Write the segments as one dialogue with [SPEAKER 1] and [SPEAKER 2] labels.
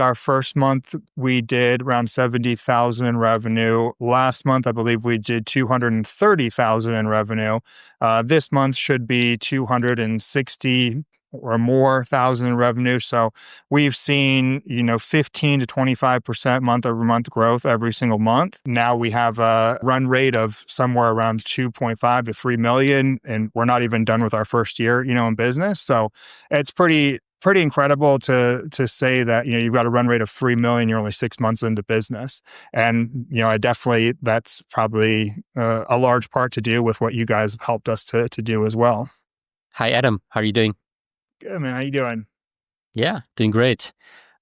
[SPEAKER 1] Our first month, we did around 70,000 in revenue. Last month, I believe we did 230,000 in revenue. This month should be 260 or more thousand in revenue. So we've seen, 15 to 25% month over month growth every single month. Now we have a run rate of somewhere around 2.5 to 3 million, and we're not even done with our first year, in business. So it's pretty incredible to say that, you've got a run rate of 3 million, you're only 6 months into business. And, that's probably a large part to do with what you guys have helped us to do as well.
[SPEAKER 2] Hi, Adam. How are you doing?
[SPEAKER 1] Good, man. How you doing?
[SPEAKER 2] Yeah, doing great.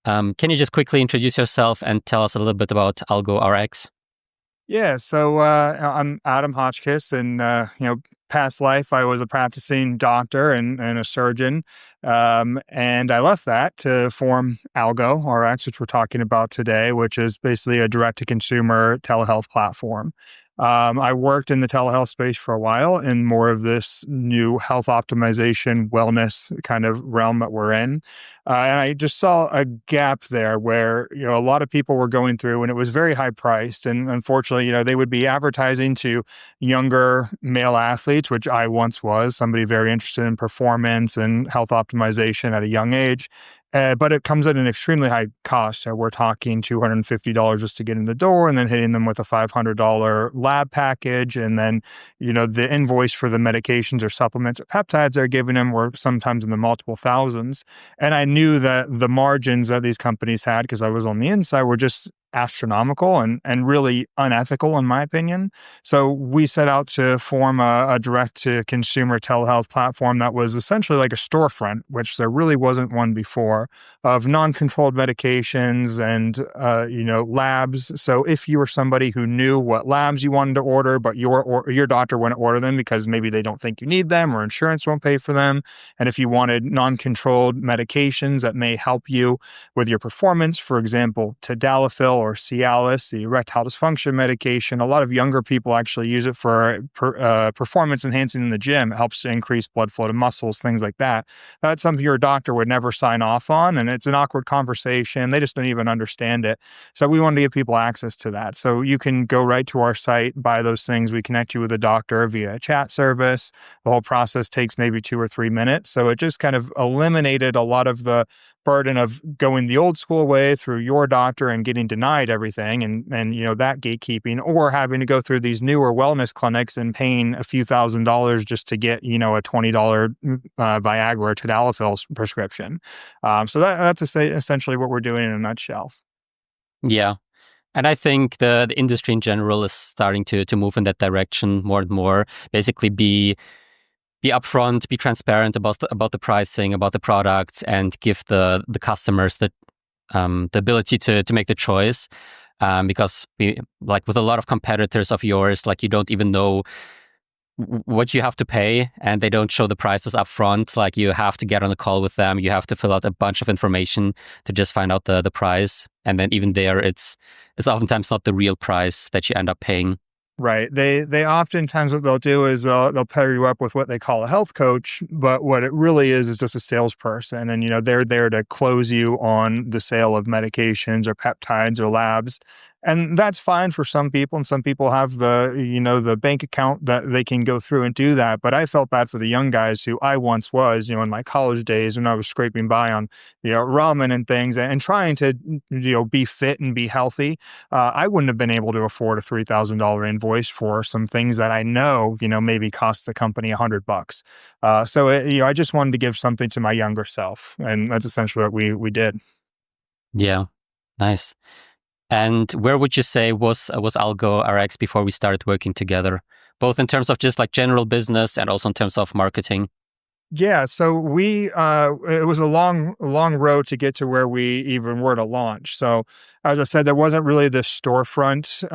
[SPEAKER 2] Can you just quickly introduce yourself and tell us a little bit about AlgoRX?
[SPEAKER 1] Yeah, so I'm Adam Hotchkiss, and past life I was a practicing doctor and a surgeon, and I left that to form AlgoRX, which we're talking about today, which is basically a direct-to-consumer telehealth platform. I worked in the telehealth space for a while in more of this new health optimization, wellness kind of realm that we're in. And I just saw a gap there where, a lot of people were going through and it was very high priced. And unfortunately, they would be advertising to younger male athletes, which I once was, somebody very interested in performance and health optimization at a young age. But it comes at an extremely high cost. So we're talking $250 just to get in the door, and then hitting them with a $500 lab package. And then, the invoice for the medications or supplements or peptides they're giving them were sometimes in the multiple thousands. And I knew that the margins that these companies had, because I was on the inside, were just astronomical and really unethical, in my opinion. So we set out to form a direct-to-consumer telehealth platform that was essentially like a storefront, which there really wasn't one before, of non-controlled medications and labs. So if you were somebody who knew what labs you wanted to order, but your doctor wouldn't order them because maybe they don't think you need them or insurance won't pay for them, and if you wanted non-controlled medications that may help you with your performance, for example, tadalafil or Cialis, the erectile dysfunction medication. A lot of younger people actually use it for performance enhancing in the gym. It helps to increase blood flow to muscles, things like that. That's something your doctor would never sign off on, and it's an awkward conversation. They just don't even understand it. So we wanted to give people access to that. So you can go right to our site, buy those things. We connect you with a doctor via a chat service. The whole process takes maybe 2 or 3 minutes. So it just kind of eliminated a lot of the burden of going the old school way through your doctor and getting denied everything and that gatekeeping, or having to go through these newer wellness clinics and paying a few $1,000s just to get a $20 Viagra or tadalafil prescription. So that's essentially what we're doing in a nutshell.
[SPEAKER 2] Yeah. And I think the industry in general is starting to move in that direction more and more. Basically be upfront, be transparent about the pricing, about the products, and give the customers the ability to make the choice. Because with a lot of competitors of yours, you don't even know what you have to pay, and they don't show the prices up front. You have to get on a call with them. You have to fill out a bunch of information to just find out the price. And then even there, it's oftentimes not the real price that you end up paying.
[SPEAKER 1] Right. They oftentimes what they'll do is they'll pair you up with what they call a health coach, but what it really is just a salesperson, and they're there to close you on the sale of medications or peptides or labs. And that's fine for some people, and some people have the bank account that they can go through and do that. But I felt bad for the young guys who I once was, in my college days when I was scraping by on, ramen and things and trying to, be fit and be healthy. I wouldn't have been able to afford a $3,000 invoice for some things that I know, maybe cost the company $100. So I just wanted to give something to my younger self, and that's essentially what we did.
[SPEAKER 2] Yeah, nice. And where would you say was AlgoRX before we started working together, both in terms of just general business and also in terms of marketing?
[SPEAKER 1] Yeah, so it was a long road to get to where we even were to launch. So as I said, there wasn't really this storefront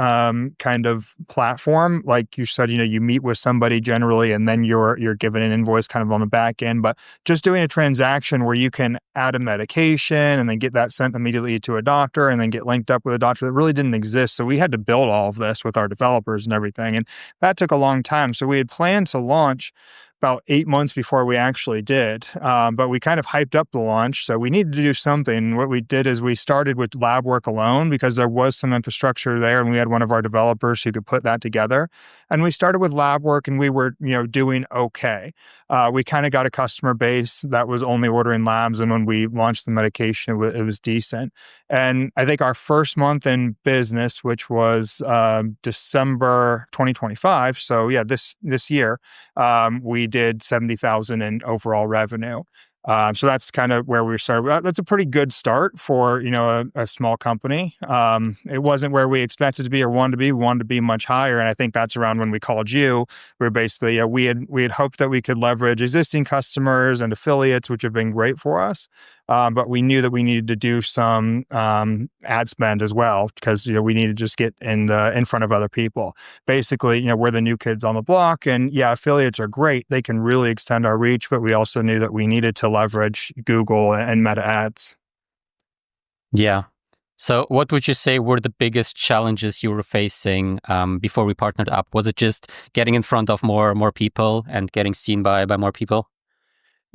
[SPEAKER 1] kind of platform. Like you said, you meet with somebody generally, and then you're given an invoice kind of on the back end. But just doing a transaction where you can add a medication and then get that sent immediately to a doctor and then get linked up with a doctor, that really didn't exist. So we had to build all of this with our developers and everything, and that took a long time. So we had planned to launch about 8 months before we actually did. But we kind of hyped up the launch. So we needed to do something. What we did is we started with lab work alone because there was some infrastructure there and we had one of our developers who could put that together. And we started with lab work and we were, doing okay. We kind of got a customer base that was only ordering labs. And when we launched the medication, it was decent. And I think our first month in business, which was December 2025, so yeah, this year, we did 70,000 in overall revenue. So that's kind of where we started. That's a pretty good start for a small company. It wasn't where we expected to be or wanted to be. We wanted to be much higher, and I think that's around when we called you. We're basically we had hoped that we could leverage existing customers and affiliates, which have been great for us. But we knew that we needed to do some ad spend as well because we needed to just get in front of other people. Basically, we're the new kids on the block, and yeah, affiliates are great. They can really extend our reach, but we also knew that we needed to leverage Google and Meta ads.
[SPEAKER 2] Yeah. So what would you say were the biggest challenges you were facing before we partnered up? Was it just getting in front of more people and getting seen by more people?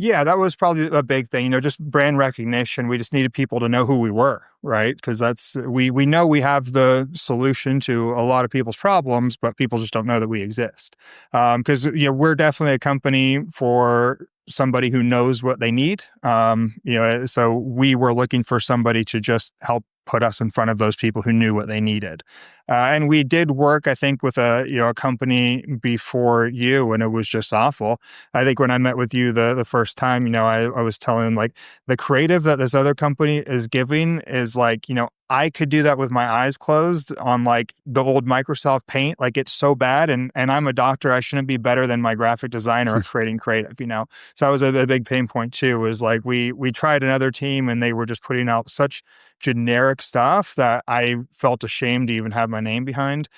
[SPEAKER 1] Yeah, that was probably a big thing, just brand recognition. We just needed people to know who we were, right? Because we know we have the solution to a lot of people's problems, but people just don't know that we exist. Because we're definitely a company for somebody who knows what they need. So we were looking for somebody to just help put us in front of those people who knew what they needed. And we did work, I think, with a company before you, and it was just awful. I think when I met with you the first time, I was telling them like the creative that this other company is giving is like, I could do that with my eyes closed on like the old Microsoft Paint. Like it's so bad, and I'm a doctor. I shouldn't be better than my graphic designer at creating creative. So that was a big pain point too. Was like we tried another team, and they were just putting out such generic stuff that I felt ashamed to even have my name behind.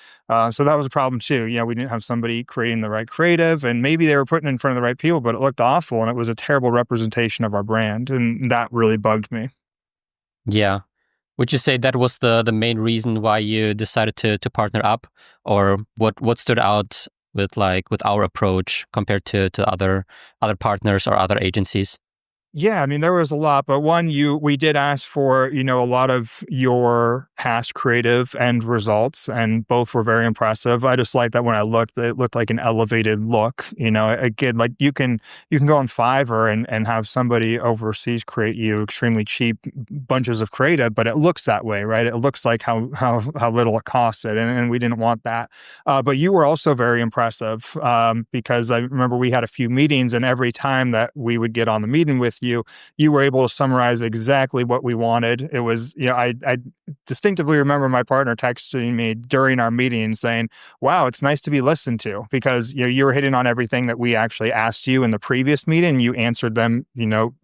[SPEAKER 1] So that was a problem too. We didn't have somebody creating the right creative, and maybe they were putting it in front of the right people, but it looked awful, and it was a terrible representation of our brand, and that really bugged me.
[SPEAKER 2] Yeah. Would you say that was the main reason why you decided to partner up, or what stood out with our approach compared to other partners or other agencies?
[SPEAKER 1] Yeah, I mean, there was a lot, but we did ask for, a lot of your past creative end results, and both were very impressive. I just like that when I looked, it looked like an elevated look. Again, like you can go on Fiverr and have somebody overseas create you extremely cheap bunches of creative, but it looks that way, right? It looks like how little it costs it, and we didn't want that. But you were also very impressive because I remember we had a few meetings, and every time that we would get on the meeting with you were able to summarize exactly what we wanted. It was, I distinctively remember my partner texting me during our meeting saying, wow, it's nice to be listened to, because, you were hitting on everything that we actually asked you in the previous meeting. You answered them,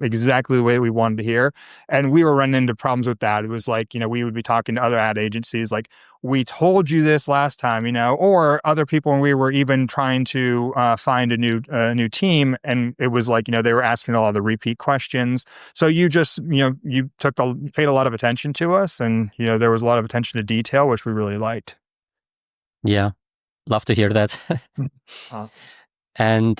[SPEAKER 1] exactly the way we wanted to hear. And we were running into problems with that. It was like, we would be talking to other ad agencies like, we told you this last time, or other people when we were even trying to find a new team, and it was like, they were asking a lot of the repeat questions. So you just, you paid a lot of attention to us, and there was a lot of attention to detail, which we really liked.
[SPEAKER 2] Yeah, love to hear that.
[SPEAKER 1] Uh,
[SPEAKER 2] And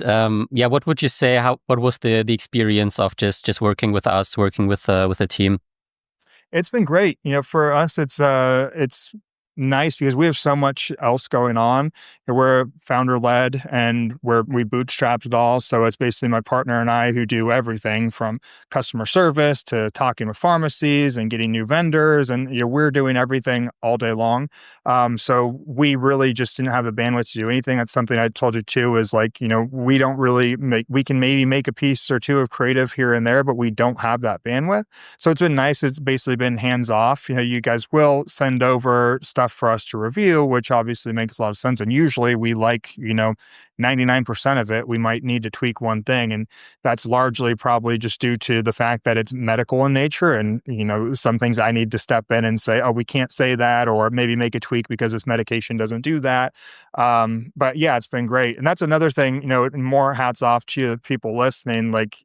[SPEAKER 2] yeah, what would you say? What was the experience of just working with us, working with a team?
[SPEAKER 1] It's been great. For us, it's nice because we have so much else going on. We're founder led, and we bootstrapped it all. So it's basically my partner and I who do everything from customer service to talking with pharmacies and getting new vendors. And we're doing everything all day long. So we really just didn't have the bandwidth to do anything. That's something I told you too, is like, we don't really we can maybe make a piece or two of creative here and there, but we don't have that bandwidth. So it's been nice. It's basically been hands off. You guys will send over stuff for us to review, which obviously makes a lot of sense. And usually we like, 99% of it. We might need to tweak one thing. And that's largely probably just due to the fact that it's medical in nature. And, some things I need to step in and say, oh, we can't say that, or maybe make a tweak because this medication doesn't do that. But yeah, it's been great. And that's another thing, more hats off to the people listening. Like,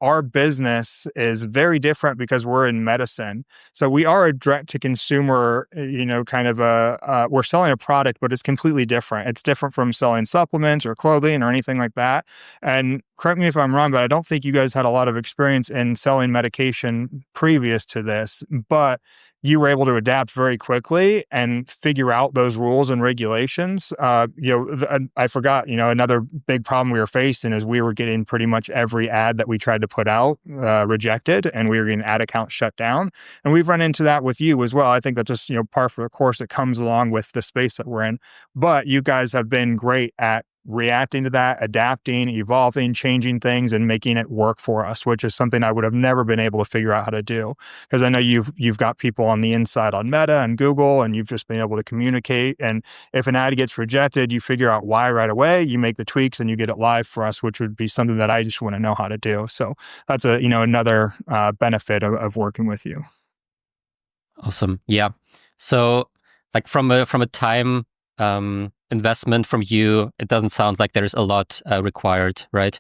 [SPEAKER 1] our business is very different because we're in medicine. So we are a direct to consumer, kind of we're selling a product, but it's completely different. It's different from selling supplements or clothing or anything like that. And correct me if I'm wrong, but I don't think you guys had a lot of experience in selling medication previous to this, but you were able to adapt very quickly and figure out those rules and regulations. I forgot, another big problem we were facing is we were getting pretty much every ad that we tried to put out rejected, and we were getting ad accounts shut down. And we've run into that with you as well. I think that's just, par for the course that comes along with the space that we're in. But you guys have been great at reacting to that, adapting, evolving, changing things, and making it work for us, which is something I would have never been able to figure out how to do. Because I know you've got people on the inside on Meta and Google, and you've just been able to communicate. And if an ad gets rejected, you figure out why right away. You make the tweaks and you get it live for us, which would be something that I just want to know how to do. So that's another benefit of working with you.
[SPEAKER 2] Awesome. Yeah. So like from a time investment from you, it doesn't sound like there's a lot required, right?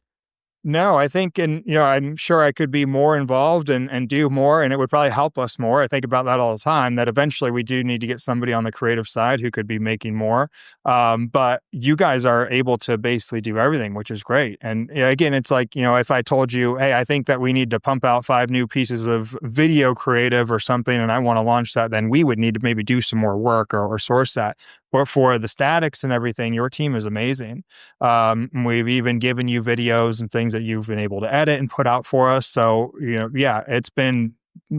[SPEAKER 1] No, I think, and I'm sure I could be more involved and do more, and it would probably help us more. I think about that all the time. That eventually we do need to get somebody on the creative side who could be making more. But you guys are able to basically do everything, which is great. And again, it's like if I told you, hey, I think that we need to pump out 5 new pieces of video creative or something, and I want to launch that, then we would need to maybe do some more work or source that. But for the statics and everything, your team is amazing. We've even given you videos and things that you've been able to edit and put out for us. So, yeah, it's been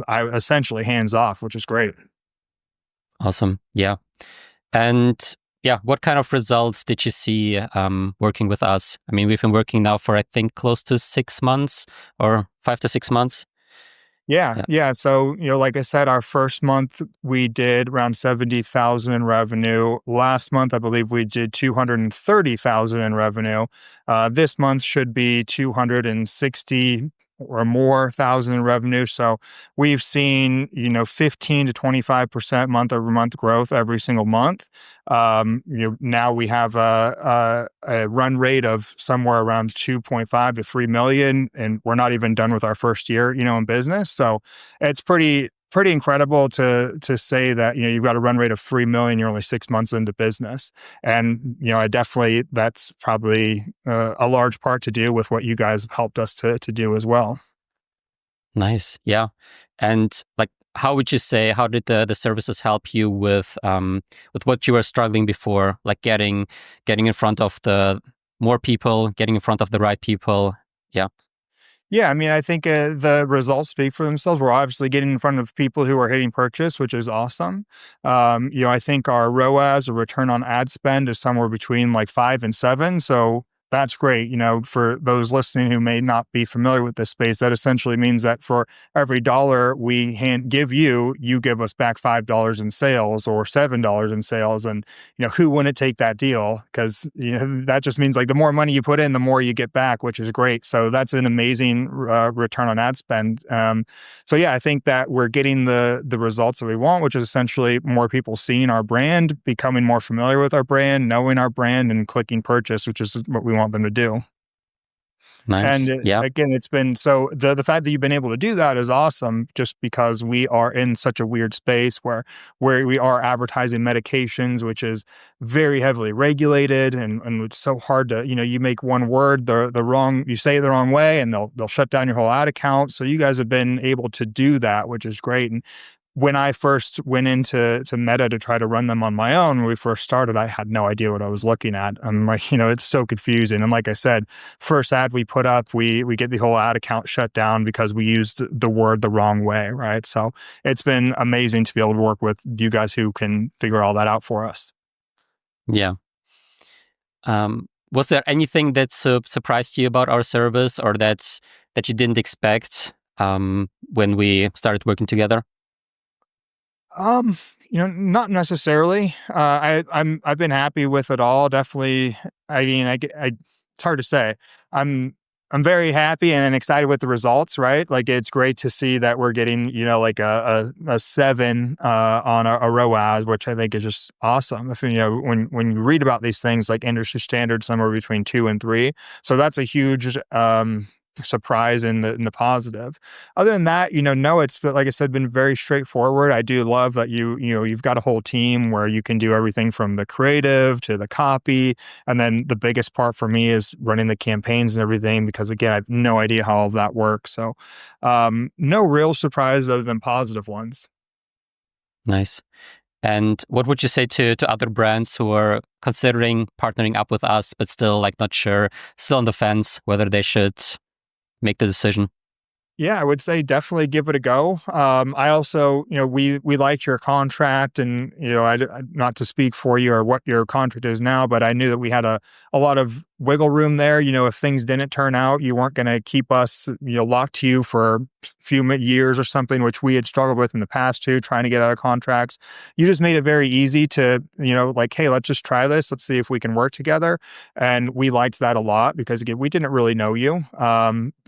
[SPEAKER 1] essentially hands off, which is great.
[SPEAKER 2] Awesome. Yeah. And yeah, what kind of results did you see working with us? I mean, we've been working now for, I think, close to 6 months or 5 to 6 months.
[SPEAKER 1] Yeah,
[SPEAKER 2] Yeah.
[SPEAKER 1] yeah. So, like I said, our first month we did around 70,000 in revenue. Last month, I believe we did 230,000 in revenue. This month should be 260 or more thousand in revenue. So we've seen, 15 to 25% month over month growth every single month. Now we have a run rate of somewhere around 2.5 to 3 million, and we're not even done with our first year, in business. So it's pretty incredible to say that you've got a run rate of 3 million, you're only 6 months into business. And I definitely, that's probably a large part to do with what you guys have helped us to do as well.
[SPEAKER 2] Nice. Yeah. And like, how would you say, how did the services help you with what you were struggling before, like getting in front of the more people, getting in front of the right people? Yeah.
[SPEAKER 1] Yeah, I mean, I think the results speak for themselves. We're obviously getting in front of people who are hitting purchase, which is awesome. I think our ROAS, or return on ad spend, is somewhere between like 5 and 7. So that's great. For those listening who may not be familiar with this space, that essentially means that for every dollar we give you, you give us back $5 in sales or $7 in sales. And who wouldn't take that deal? Because that just means like the more money you put in, the more you get back, which is great. So that's an amazing return on ad spend. So yeah, I think that we're getting the results that we want, which is essentially more people seeing our brand, becoming more familiar with our brand, knowing our brand, and clicking purchase, which is what we want them to do. And
[SPEAKER 2] Nice. Yeah.
[SPEAKER 1] again, it's been so the fact that you've been able to do that is awesome, just because we are in such a weird space where we are advertising medications, which is very heavily regulated, and it's so hard to, you make one word the wrong, you say it the wrong way, and they'll shut down your whole ad account. So you guys have been able to do that, which is great. And when I first went into Meta to try to run them on my own, when we first started, I had no idea what I was looking at. I'm like, it's so confusing. And like I said, first ad we put up, we get the whole ad account shut down because we used the word the wrong way, right? So it's been amazing to be able to work with you guys who can figure all that out for us.
[SPEAKER 2] Yeah. Was there anything that surprised you about our service, or that you didn't expect when we started working together?
[SPEAKER 1] Um, not necessarily. I've been happy with it all. Definitely. I mean, it's hard to say. I'm very happy and excited with the results. Right, like it's great to see that we're getting like a 7 on a ROAS, which I think is just awesome. If when you read about these things, like industry standard, somewhere between 2 and 3. So that's a huge surprise in the positive. Other than that, no, it's like I said, been very straightforward. I do love that you've got a whole team where you can do everything from the creative to the copy, and then the biggest part for me is running the campaigns and everything. Because again, I have no idea how all of that works. So, no real surprise other than positive ones.
[SPEAKER 2] Nice. And what would you say to other brands who are considering partnering up with us, but still like not sure, still on the fence whether they should make the decision?
[SPEAKER 1] Yeah, I would say definitely give it a go. I also, we liked your contract, and not to speak for you or what your contract is now, but I knew that we had a lot of wiggle room there. If things didn't turn out, you weren't going to keep us, locked to you for a few years or something, which we had struggled with in the past too, trying to get out of contracts. You just made it very easy to, like, hey, let's just try this. Let's see if we can work together. And we liked that a lot because again, we didn't really know you.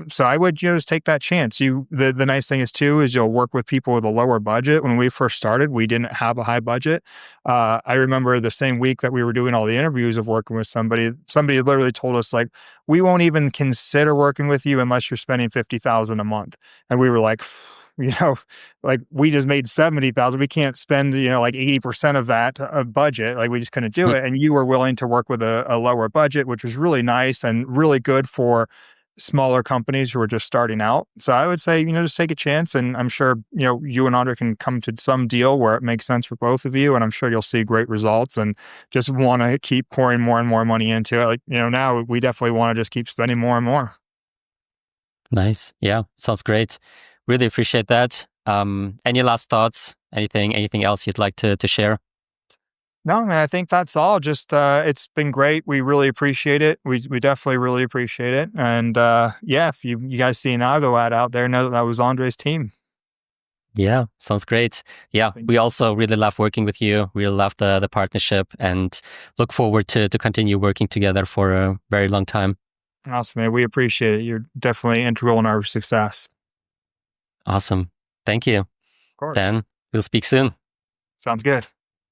[SPEAKER 1] So I would, just take that chance. The nice thing is too is you'll work with people with a lower budget. When we first started, we didn't have a high budget. I remember the same week that we were doing all the interviews of working with somebody literally told us, like, we won't even consider working with you unless you're spending 50,000 a month. And we were like, like, we just made 70,000. We can't spend, like 80% of that budget. Like, we just couldn't do
[SPEAKER 2] Hmm.
[SPEAKER 1] it. And you were willing to work with a lower budget, which was really nice and really good for smaller companies who are just starting out. So I would say, just take a chance. And I'm sure, you and Andrej can come to some deal where it makes sense for both of you. And I'm sure you'll see great results and just want to keep pouring more and more money into it. Like, now we definitely want to just keep spending more and more.
[SPEAKER 2] Nice. Yeah, sounds great. Really appreciate that. Any last thoughts? Anything else you'd like to share?
[SPEAKER 1] No, man, I think that's all. Just it's been great. We really appreciate it. We definitely really appreciate it. And yeah, if you guys see an Algo ad out there, know that was Andrej's team.
[SPEAKER 2] Yeah, sounds great. Yeah, we also really love working with you. We love the partnership and look forward to continue working together for a very long time.
[SPEAKER 1] Awesome, man. We appreciate it. You're definitely integral in our success.
[SPEAKER 2] Awesome. Thank you.
[SPEAKER 1] Of course.
[SPEAKER 2] Then we'll speak soon.
[SPEAKER 1] Sounds good.